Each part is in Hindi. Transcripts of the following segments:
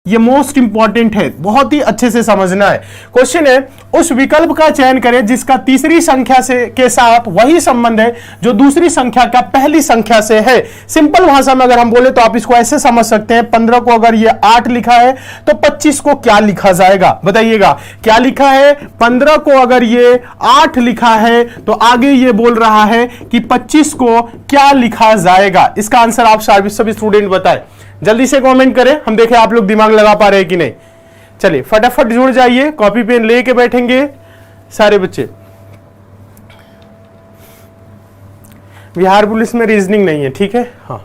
ये मोस्ट इंपॉर्टेंट है, बहुत ही अच्छे से समझना है। क्वेश्चन है उस विकल्प का चयन करें जिसका तीसरी संख्या से के साथ वही संबंध है जो दूसरी संख्या का पहली संख्या से है। सिंपल भाषा में अगर हम बोले तो आप इसको ऐसे समझ सकते हैं, 15 को अगर ये 8 लिखा है तो 25 को क्या लिखा जाएगा, बताइएगा क्या लिखा है। 15 को अगर ये 8 लिखा है तो आगे ये बोल रहा है कि 25 को क्या लिखा जाएगा। इसका आंसर आप सभी स्टूडेंट बताएं, जल्दी से कमेंट करें, हम देखें आप लोग दिमाग लगा पा रहे हैं कि नहीं। चलिए फटाफट जुड़ जाइए, कॉपी पेन लेके बैठेंगे सारे बच्चे। बिहार पुलिस में रीजनिंग नहीं है, ठीक है। हाँ,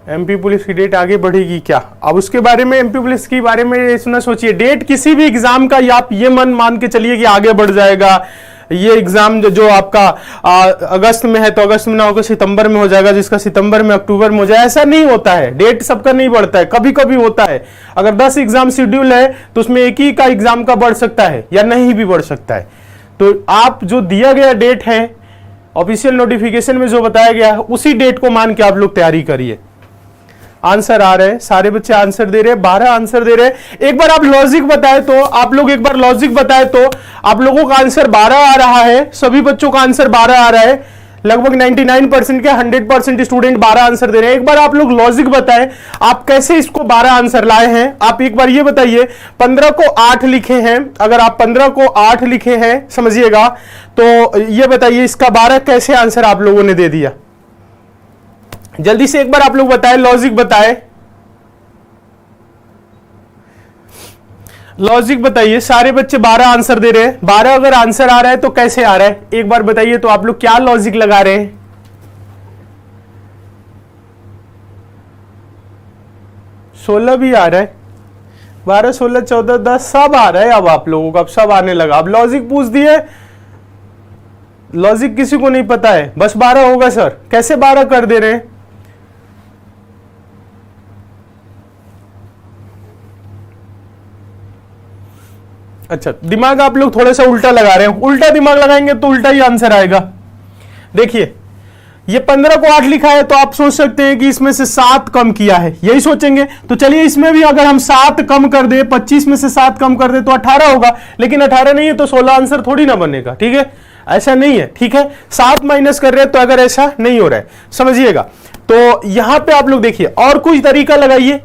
एमपी पुलिस की डेट आगे बढ़ेगी क्या, अब उसके बारे में एमपी पुलिस के बारे में इसमें सोचिए। डेट किसी भी एग्जाम का आप ये मन मान के चलिए कि आगे बढ़ जाएगा। ये एग्जाम जो आपका अगस्त में है तो अगस्त में ना होकर सितंबर में हो जाएगा, जिसका सितंबर में अक्टूबर में हो जाए, ऐसा नहीं होता है। डेट सबका नहीं बढ़ता है, कभी कभी होता है। अगर 10 एग्जाम शेड्यूल है तो उसमें एक ही का एग्जाम का बढ़ सकता है या नहीं भी बढ़ सकता है। तो आप जो दिया गया डेट है ऑफिशियल नोटिफिकेशन में जो बताया गया है उसी डेट को मान के आप लोग तैयारी करिए। आंसर आ रहे हैं, सारे बच्चे आंसर दे रहे हैं, 12 आंसर दे रहे हैं। एक बार आप लॉजिक बताए तो आप लोग एक बार लॉजिक बताए तो आप लोगों का आंसर 12 आ रहा है, सभी बच्चों का आंसर 12 आ रहा है। लगभग 99% के 100% स्टूडेंट 12 आंसर दे रहे हैं। एक बार आप लोग लॉजिक बताएं, आप कैसे इसको 12 आंसर लाए हैं। आप एक बार ये बताइए, 15 को 8 लिखे हैं, अगर आप 15 को 8 लिखे हैं समझिएगा तो ये बताइए इसका 12 कैसे आंसर आप लोगों ने दे दिया। जल्दी से एक बार आप लोग बताएं, लॉजिक बताएं, लॉजिक बताइए। सारे बच्चे 12 आंसर दे रहे हैं। 12 अगर आंसर आ रहा है तो कैसे आ रहा है एक बार बताइए तो आप लोग क्या लॉजिक लगा रहे हैं। सोलह भी आ रहा है, 12, 16, 14, 10 सब आ रहा है। अब आप लोगों को अब सब आने लगा। अब लॉजिक पूछ दिए, लॉजिक किसी को नहीं पता है, बस 12 होगा सर, कैसे 12 कर दे रहे हैं। अच्छा, दिमाग आप लोग थोड़ा सा उल्टा लगा रहे हैं। उल्टा दिमाग लगाएंगे तो उल्टा ही आंसर आएगा। देखिए ये 15 को 8 लिखा है तो आप सोच सकते हैं कि इसमें से 7 कम किया है, यही सोचेंगे। तो चलिए इसमें भी अगर हम 7 कम कर दे, 25 में से 7 कम कर दे तो 18 होगा, लेकिन 18 नहीं है तो 16 आंसर थोड़ी ना बनेगा, ठीक है। ऐसा नहीं है, ठीक है। 7 माइनस कर रहे हैं तो अगर ऐसा नहीं हो रहा है समझिएगा। तो यहां पे आप लोग देखिए और कुछ तरीका लगाइए।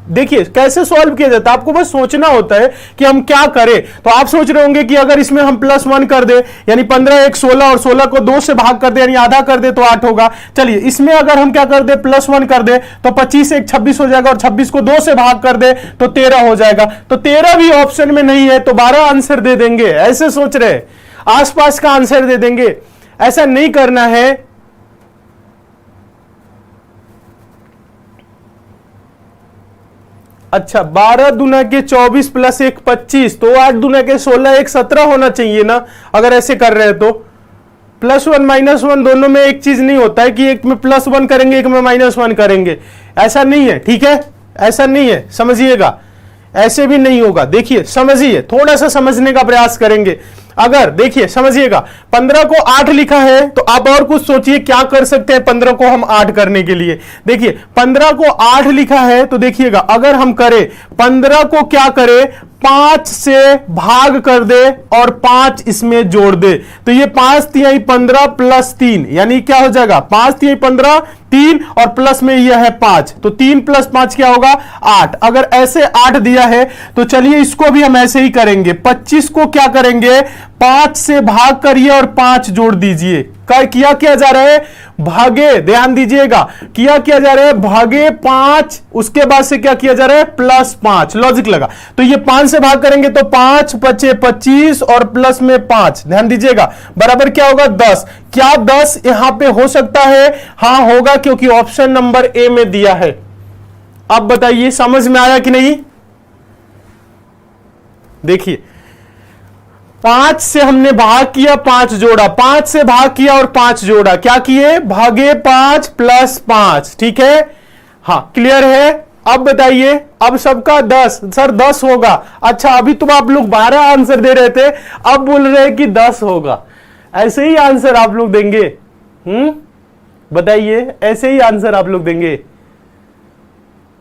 देखिए कैसे सॉल्व किया जाता है, आपको बस सोचना होता है कि हम क्या करें। तो आप सोच रहे होंगे कि अगर इसमें हम +1 कर दे यानी 15 1 16 और 16 को 2 से भाग कर दे यानी आधा कर दे तो 8 होगा। चलिए इसमें अगर हम क्या कर दे +1 कर दे तो 25 1 26 हो जाएगा और 26 को 2 से भाग कर दे तो 13 हो जाएगा। तो 13 भी ऑप्शन में नहीं है तो 12 आंसर दे देंगे, ऐसे सोच रहे, आसपास का आंसर दे देंगे। ऐसा नहीं करना है। अच्छा 12 दूना के 24 + 1 25, तो 8 दूना के 16 1 17 होना चाहिए ना। अगर ऐसे कर रहे हैं तो +1 -1 दोनों में एक चीज नहीं होता है कि एक में +1 करेंगे एक में -1 करेंगे, ऐसा नहीं है, ठीक है। ऐसा नहीं है, समझिएगा, ऐसे भी नहीं होगा। देखिए समझिए, थोड़ा सा समझने का प्रयास करेंगे। अगर देखिए समझिएगा 15 को 8 लिखा है तो आप और कुछ सोचिए क्या कर सकते हैं 15 को हम 8 करने के लिए। देखिए 15 को 8 लिखा है तो देखिएगा अगर हम करें 15 को क्या करें 5 से भाग कर दे और 5 इसमें जोड़ दे तो ये 5 तिहाई 15 + 3 यानी क्या हो जाएगा 5 तिहाई 15 3 और प्लस में यह है 5, तो 3 + 5 क्या होगा 8। अगर ऐसे 8 दिया है तो चलिए इसको भी हम ऐसे ही करेंगे। 25 को क्या करेंगे 5 से भाग करिए और 5 जोड़ दीजिए। किया जा रहा है भागे, ध्यान दीजिएगा, किया जा रहा है भागे 5, उसके बाद से क्या किया जा रहा है +5। लॉजिक लगा तो ये 5 से भाग करेंगे तो 5 बचे 25 और प्लस में 5, ध्यान दीजिएगा, बराबर क्या होगा 10। क्या 10 यहां पे हो सकता है? हां होगा, क्योंकि ऑप्शन नंबर ए में दिया है। अब बताइए समझ में आया कि नहीं। देखिए 5 से हमने भाग किया 5 जोड़ा, 5 से भाग किया और 5 जोड़ा, क्या किए भागे 5 + 5, ठीक है। हाँ क्लियर है। अब बताइए, अब सबका 10 सर 10 होगा। अच्छा अभी तुम आप लोग 12 आंसर दे रहे थे, अब बोल रहे हैं कि 10 होगा। ऐसे ही आंसर आप लोग देंगे? बताइए ऐसे ही आंसर आप लोग देंगे?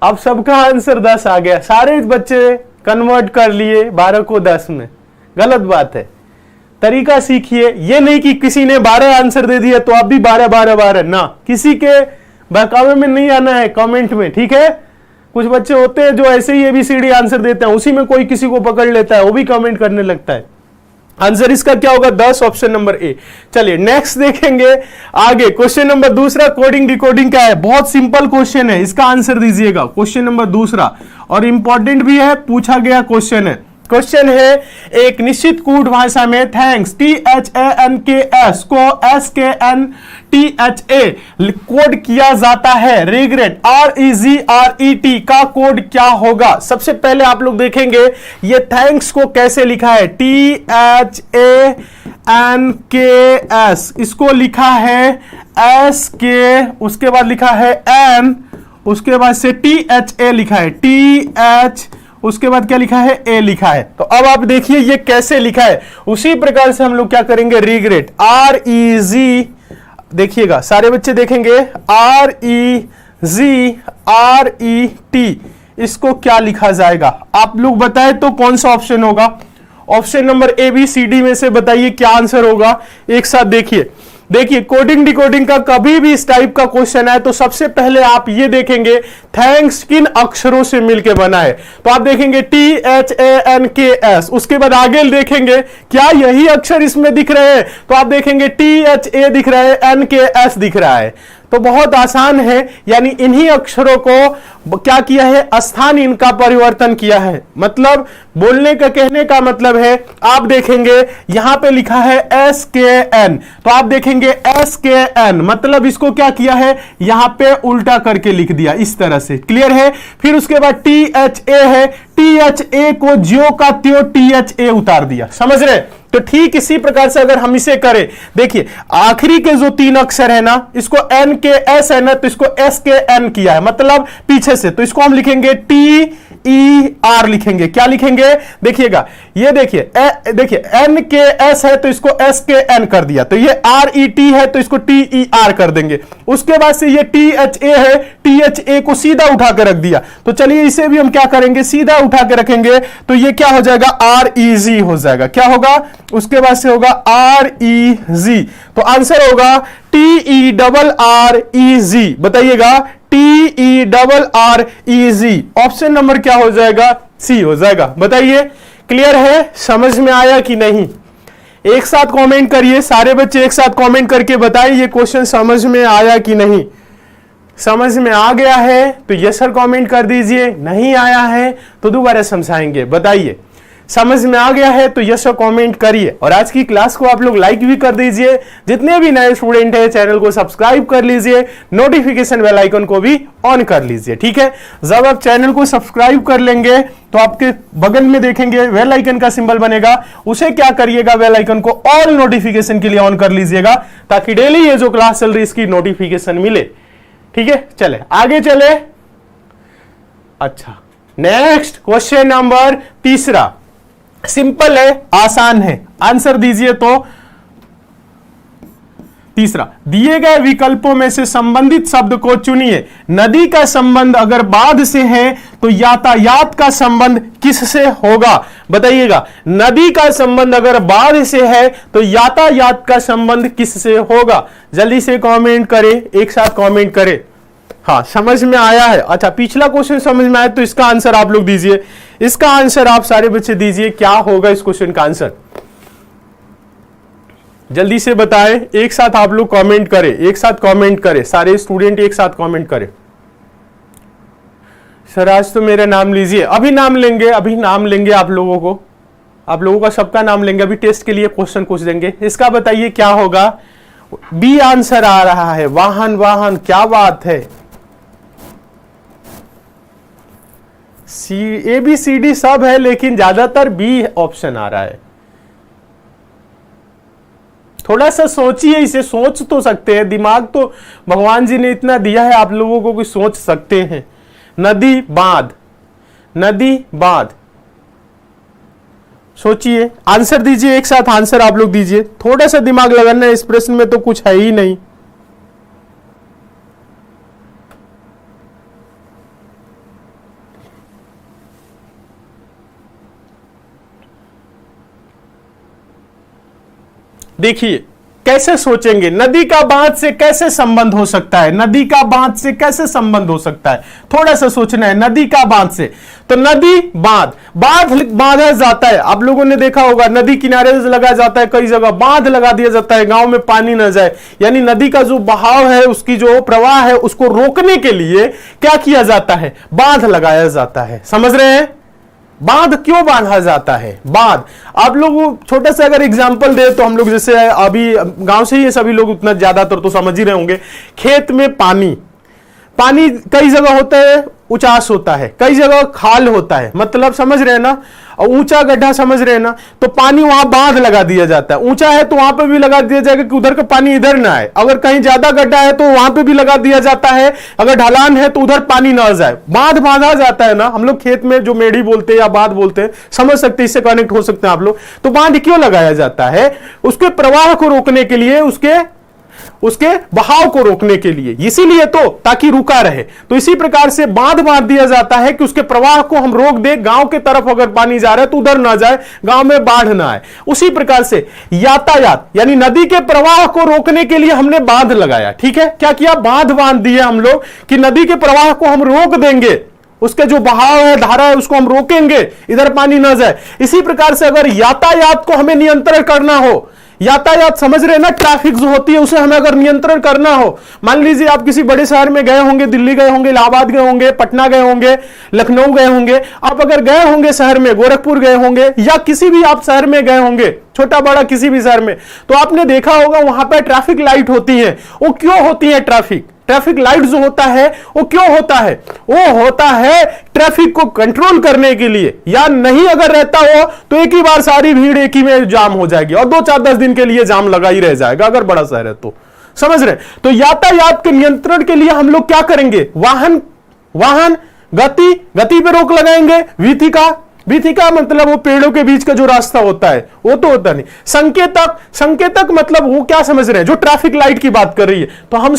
अब सबका आंसर 10 आ गया, सारे बच्चे कन्वर्ट कर लिए 12 को 10 में। गलत बात है, तरीका सीखिए। ये नहीं कि किसी ने 12 आंसर दे दिया तो आप भी 12 12 12 ना, किसी के बहकावे में नहीं आना है, कमेंट में, ठीक है। कुछ बच्चे होते हैं जो ऐसे ही ABCD आंसर देते हैं, उसी में कोई किसी को पकड़ लेता है, वो भी कमेंट करने लगता है। आंसर इसका क्या होगा? 10, ऑप्शन नंबर ए। चलिए नेक्स्ट देखेंगे आगे। क्वेश्चन नंबर दूसरा, कोडिंग डिकोडिंग क्या है? बहुत सिंपल क्वेश्चन है, इसका आंसर दीजिएगा। क्वेश्चन नंबर दूसरा, और इंपॉर्टेंट भी है, पूछा गया क्वेश्चन है। क्वेश्चन है, एक निश्चित कोड भाषा में थैंक्स THANKS को SKNTHA कोड किया जाता है, रिग्रेट REGRET का कोड क्या होगा? सबसे पहले आप लोग देखेंगे ये थैंक्स को कैसे लिखा है, THANKS, इसको लिखा है SK, उसके बाद लिखा है N, उसके बाद से THA लिखा है, TH, उसके बाद क्या लिखा है? ए लिखा है। तो अब आप देखिए ये कैसे लिखा है, उसी प्रकार से हम लोग क्या करेंगे, रिग्रेट REG, देखिएगा सारे बच्चे देखेंगे REGRET, इसको क्या लिखा जाएगा? आप लोग बताए तो कौन सा ऑप्शन होगा? ऑप्शन नंबर ABCD में से बताइए क्या आंसर होगा, एक साथ देखिए। देखिए कोडिंग डिकोडिंग का कभी भी इस टाइप का क्वेश्चन है तो सबसे पहले आप ये देखेंगे थैंक्स किन अक्षरों से मिलके बना है। तो आप देखेंगे THANKS, उसके बाद आगे देखेंगे क्या यही अक्षर इसमें दिख रहे हैं, तो आप देखेंगे THA दिख रहा है, NKS दिख रहा है। तो बहुत आसान है, यानी इन्हीं अक्षरों को क्या किया है, स्थान इनका परिवर्तन किया है। मतलब बोलने का, कहने का मतलब है, आप देखेंगे यहां पे लिखा है SKN, तो आप देखेंगे SKN मतलब इसको क्या किया है, यहां पे उल्टा करके लिख दिया इस तरह से। क्लियर है? फिर उसके बाद THA है, THA को ज्यो का त्यों THA उतार दिया। समझ रहे? तो ठीक इसी प्रकार से अगर हम इसे करें, देखिए आखिरी के जो 3 अक्षर है ना, इसको NKS है ना, तो इसको SKN किया है, मतलब पीछे से, तो इसको हम लिखेंगे TER लिखेंगे। क्या लिखेंगे? देखिएगा, ये देखिए देखिए NKS है तो इसको SKN कर दिया, तो ये RET है तो इसको TER कर देंगे। उसके बाद से ये THA है, THA को सीधा उठा के रख दिया, तो चलिए इसे भी हम क्या करेंगे, सीधा उठा के रखेंगे, तो ये क्या हो जाएगा, REG हो जाएगा। क्या होगा? उसके बाद से होगा REG, तो आंसर होगा TERREG। बताइएगा TERREG, ऑप्शन नंबर क्या हो जाएगा, सी हो जाएगा। बताइए क्लियर है, समझ में आया कि नहीं? एक साथ कमेंट करिए, सारे बच्चे एक साथ कमेंट करके बताइए ये क्वेश्चन समझ में आया कि नहीं। समझ में आ गया है तो यस सर कमेंट कर दीजिए, नहीं आया है तो दोबारा समझाएंगे। बताइए समझ में आ गया है तो यस सर कमेंट करिए, और आज की क्लास को आप लोग लाइक भी कर दीजिए। जितने भी नए स्टूडेंट हैं चैनल को सब्सक्राइब कर लीजिए, नोटिफिकेशन बेल आइकन को भी ऑन कर लीजिए। ठीक है, जब आप चैनल को सब्सक्राइब कर लेंगे तो आपके बगल में देखेंगे बेल आइकन का सिंबल बनेगा, उसे क्या करिएगा, बेल आइकन को ऑल नोटिफिकेशन के लिए ऑन कर लीजिएगा, ताकि डेली ये जो क्लास चल रही है इसकी नोटिफिकेशन मिले। ठीक है, चले आगे चले। अच्छा, नेक्स्ट क्वेश्चन नंबर तीसरा, सिंपल है, आसान है, आंसर दीजिए। तो तीसरा, दिए गए विकल्पों में से संबंधित शब्द को चुनिए। नदी का संबंध अगर बांध से है तो यातायात का संबंध किससे होगा? बताइएगा, नदी का संबंध अगर बांध से है तो यातायात का संबंध किससे होगा? जल्दी से कमेंट करें, एक साथ कमेंट करें। हाँ, समझ में आया है? अच्छा, पिछला क्वेश्चन समझ में आया तो इसका आंसर आप लोग दीजिए। इसका आंसर आप सारे बच्चे दीजिए, क्या होगा इस क्वेश्चन का आंसर? जल्दी से बताएं, एक साथ आप लोग कमेंट करें, एक साथ कमेंट करें, सारे स्टूडेंट एक साथ कमेंट करें। सर आज तो मेरा नाम लीजिए, अभी नाम लेंगे, अभी नाम लेंगे आप लोगों को, आप लोगों का सबका नाम लेंगे, अभी टेस्ट के लिए क्वेश्चन पूछ देंगे। इसका बताइए क्या होगा? बी आंसर आ रहा है, वाहन। वाहन, क्या बात है। ABCD सब है लेकिन ज्यादातर बी ऑप्शन आ रहा है। थोड़ा सा सोचिए, इसे सोच तो सकते हैं, दिमाग तो भगवान जी ने इतना दिया है आप लोगों को कि सोच सकते हैं। नदी बांध, नदी बांध, सोचिए, आंसर दीजिए, एक साथ आंसर आप लोग दीजिए। थोड़ा सा दिमाग लगाना है, इस प्रश्न में तो कुछ है ही नहीं। देखिए कैसे सोचेंगे, नदी का बांध से कैसे संबंध हो सकता है, नदी का बांध से कैसे संबंध हो सकता है, थोड़ा सा सोचना है। नदी का बांध से, तो नदी बांध, बांध बांधा जाता है, आप लोगों ने देखा होगा नदी किनारे से लगाया जाता है, कई जगह बांध लगा दिया जाता है गांव में पानी न जाए, यानी नदी का जो बहाव है, उसकी जो प्रवाह है, उसको रोकने के लिए क्या किया जाता है, बांध लगाया जाता है। समझ रहे हैं, बांध क्यों बांधा जाता है, बांध। आप लोग छोटा सा अगर एग्जांपल दे तो हम लोग जैसे अभी गांव से ही सभी लोग उतना ज्यादातर तो समझ ही रहे होंगे, खेत में पानी, पानी कई जगह होता है उचास होता है, कई जगह खाल होता है, मतलब समझ रहे हैं ना, और ऊंचा गड्ढा समझ रहे हैं ना, तो पानी वहां बांध लगा दिया जाता है। ऊंचा है तो वहां पे भी लगा दिया जाएगा कि उधर का पानी इधर ना आए, अगर कहीं ज्यादा गड्ढा है तो वहां पे भी लगा दिया जाता है, अगर ढलान है तो उधर पानी ना जाए, बांध बांधा जाता है ना। हम लोग खेत में जो मेढ़ी बोलते हैं या बांध बोलते हैं, समझ सकते हैं, इससे कनेक्ट हो सकते हैं आप लोग। तो बांध क्यों लगाया जाता है, उसके प्रवाह को रोकने के लिए, उसके बहाव को रोकने के लिए, इसीलिए तो, ताकि रुका रहे। तो इसी प्रकार से बांध बांध दिया जाता है कि उसके प्रवाह को हम रोक दे, गांव के तरफ अगर पानी जा रहा है तो उधर ना जाए, गांव में बाढ़ ना आए। उसी प्रकार से यातायात, यानी नदी के प्रवाह को रोकने के लिए हमने बांध लगाया, ठीक है, क्या किया, बांध बांध दिए हम लोग कि नदी के प्रवाह को हम रोक देंगे, उसके जो बहाव है, धारा है, उसको हम रोकेंगे, इधर पानी ना जाए। इसी प्रकार से अगर यातायात को हमें नियंत्रण करना हो, यातायात समझ रहे ना, ट्रैफिक जो होती है उसे हमें अगर नियंत्रण करना हो, मान लीजिए आप किसी बड़े शहर में गए होंगे, दिल्ली गए होंगे, इलाहाबाद गए होंगे, पटना गए होंगे, लखनऊ गए होंगे, आप अगर गए होंगे शहर में, गोरखपुर गए होंगे, या किसी भी आप शहर में गए होंगे, छोटा बड़ा किसी भी शहर में, तो आपने देखा होगा वहां पर ट्रैफिक लाइट होती है। वो क्यों होती है, ट्रैफिक लाइट जो होता है वो क्यों होता है, वो होता है ट्रैफिक को कंट्रोल करने के लिए, या नहीं अगर रहता हो तो एक ही बार सारी भीड़ एक ही में जाम हो जाएगी और 2-4-10 दिन के लिए जाम लगा ही रह जाएगा अगर बड़ा शहर है तो। समझ रहे, तो यातायात के नियंत्रण के लिए हम लोग क्या करेंगे, वाहन गति पे रोक लगाएंगे। वीथिका मतलब वो पेड़ों के बीच का जो रास्ता होता है वो तो होता नहीं। संकेतक मतलब वो क्या समझ रहे हैं, जो ट्रैफिक लाइट की बात कर रही है, तो हम